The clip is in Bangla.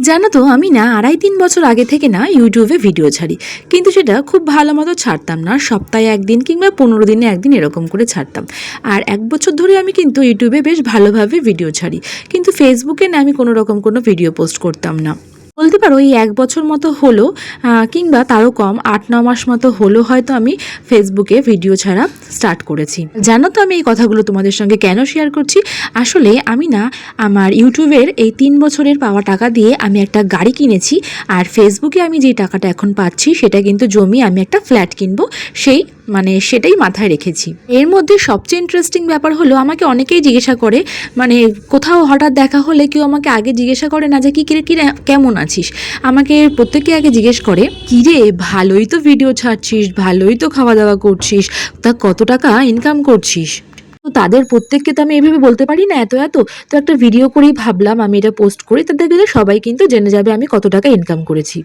জানো তো আমি না ২.৫-৩ বছর আগে থেকে না ইউটিউবে ভিডিও ছাড়ি। কিন্তু সেটা খুব ভালো মতো ছাড়তাম না। সপ্তাহে ১ দিন কিংবা ১৫ দিনে ১ দিন এরকম করে ছাড়তাম। আর ১ বছর ধরে আমি কিন্তু ইউটিউবে বেশ ভালোভাবে ভিডিও ছাড়ি। কিন্তু ফেসবুকে না আমি কোনো রকম কোনো ভিডিও পোস্ট করতাম না। বলতে পারো এই ১ বছর মতো হলো কিংবা তারও কম ৮-৯ মাস মতো হলো হয়তো আমি ফেসবুকে ভিডিও ছাড়া স্টার্ট করেছি। জানো তো আমি এই কথাগুলো তোমাদের সঙ্গে কেন শেয়ার করছি? আসলে আমি না আমার ইউটিউবের এই ৩ বছরের পাওয়া টাকা দিয়ে আমি একটা গাড়ি কিনেছি। আর ফেসবুকে আমি যে টাকাটা এখন পাচ্ছি সেটা কিন্তু জমিয়ে আমি একটা ফ্ল্যাট কিনবো। সেটাই মাথায় রেখেছি। এর মধ্যে সবচেয়ে ইন্টারেস্টিং ব্যাপার হলো আমাকে অনেকেই জিজ্ঞাসা করে, মানে কোথাও হঠাৎ দেখা হলে কেউ আমাকে আগে জিজ্ঞাসা করে না যে কিরে কেমন আছিস? আমাকে প্রত্যেকে আগে জিজ্ঞেস করে, কিরে ভালোই তো ভিডিও ছাড়ছিস, ভালোই তো খাওয়া দাওয়া করছিস, তা কত টাকা ইনকাম করছিস? তো তাদের প্রত্যেককে তো আমি এভাবে বলতে পারি না এত। তো একটা ভিডিও করেই ভাবলাম আমি এটা পোস্ট করি, তাদের সবাই কিন্তু জেনে যাবে আমি কত টাকা ইনকাম করেছি।